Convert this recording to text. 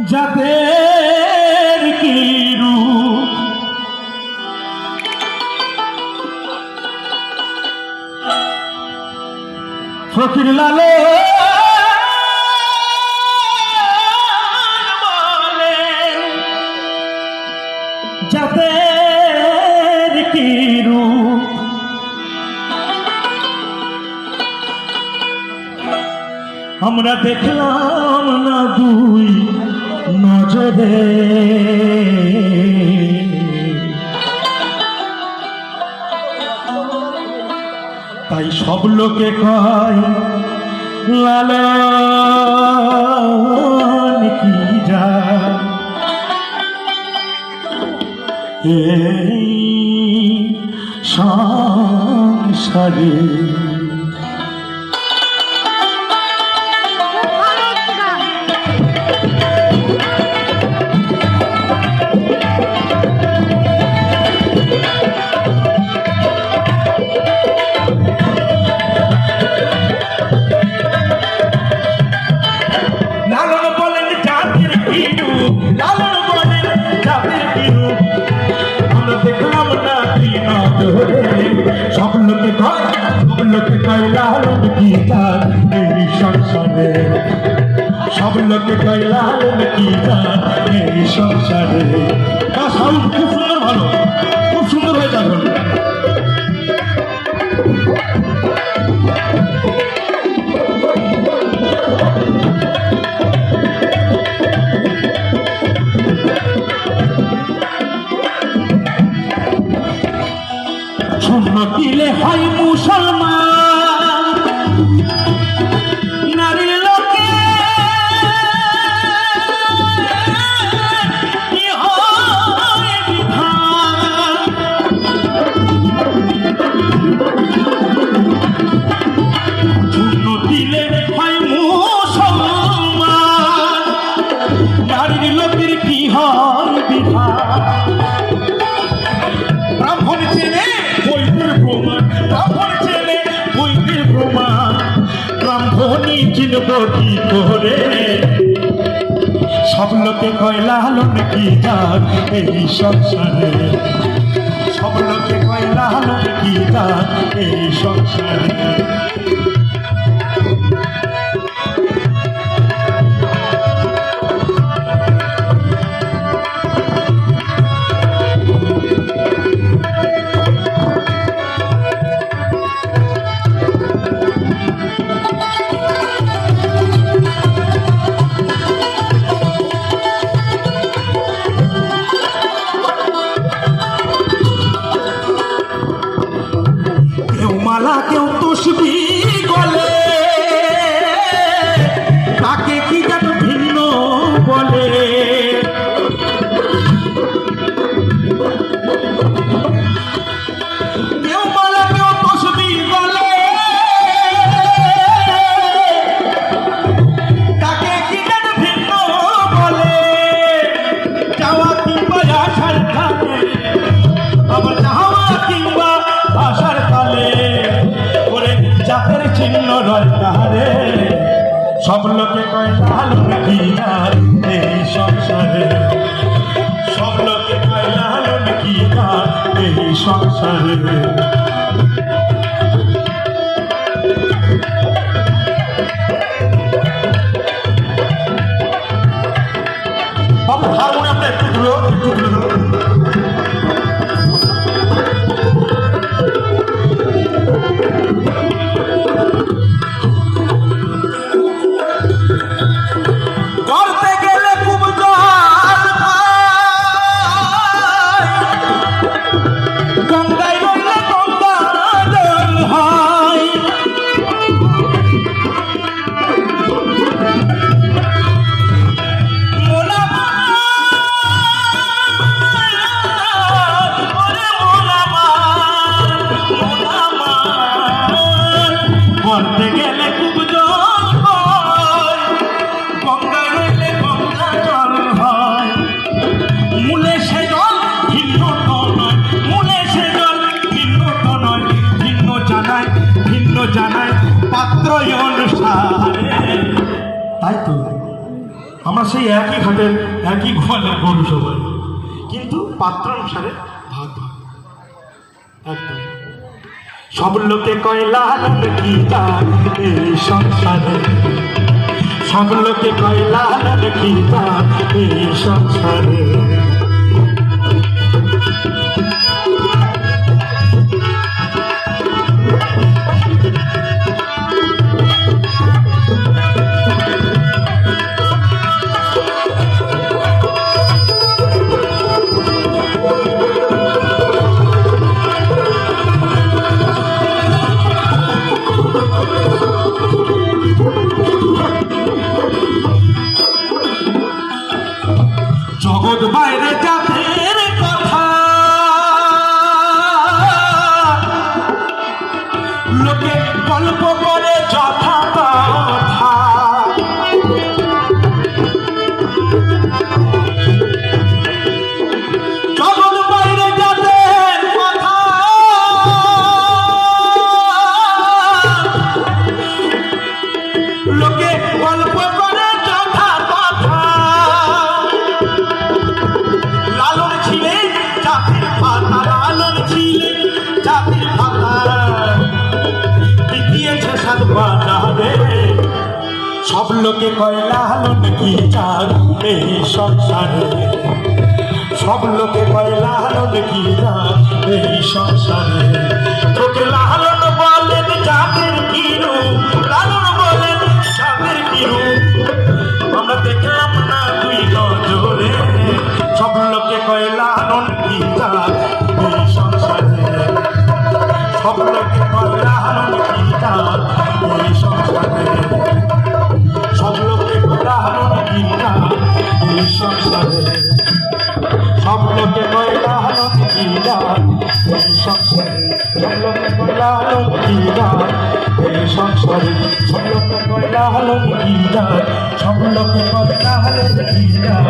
জাতের কি রূপ ফকির লালে বলেন জাতের কি রূপ আমরা দেখলাম না দুই নজরে তাই সব লোকে কয় লালন কি যায় এই সংসারে সব লোকে কয় লালন কি যায় এই সংসারে সব লোকে কয় লালন কি যায় এই সংসারে সাউন্ড খুব সুন্দর ভালো খুব সুন্দর হয়ে যাবে দিলে হয় মুসলমান নারীর লোকে দিলে হয় মুসলমান নারীর লোকের কি হয় বিধান ব্রাহ্মণ ছেলে ব্রাহ্মণী চিনব কি করে সব লোকে কয় লালন কি যায় এই সংসারে সব লোকে কয় লালন কি যায় এই সংসারে কেউ তসবি গলে তাকে কি যেন ভিন্ন বলে কেউ মালা কেউ তসবি গলে তাকে কি যেন ভিন্ন বলে যাওয়া কিংবা আসার কালে আবার যাওয়া কিংবা আসার কালে জাতের চিহ্ন রয় তাহারে সব লোকে কয় লালন কি যায় এই সংসারে সব লোকে কয় লালন কি যায় এই সংসারে বাবু হারমোনিয়ামটা একটু দূরে সেই একই ঘাটের একই গোয়ালের গরু সবাই, কিন্তু পাত্র অনুসারে ভাগ ভাগ একদম। সব লোকে কয় লালন কি গান এই সংসারে, সব লোকে কয় লালন কি গান এই সংসারে। জগৎ বাইরে যাদের কথা লোকে গল্প করে যথা কথা, জগৎ বাইরে যাদের কথা লোকে গল্প করে যথা কথা। লালন ছিলেন জাতির পাতা, লালন ছিলেন জাতির পাতা, দিয়েছে সাত বাজারে। সব লোকে কয় লালন কি গান এই সংসারে, সব লোকে কয় লালন কি গান এই সংসারে। তোকে লালন বলেন জাতির কিরু, লালন বলেন জাতির কিরু, আমরা দেখলাম না দুই নজরে। সব লোকে কয় লালন কি গান এই সংসারে, সব লোকে কয় লালন কি গান এই সংসারে, সব লোকে কয় লালন কি গান এই সংসারে, সব লোকে কয় লালন কি গান এই সংসারে, সব লোকে কয় লালন কি গান এই সংসারে, সব লোকে কয় লালন কি গান, সব লোকে কয় লালন কি গান।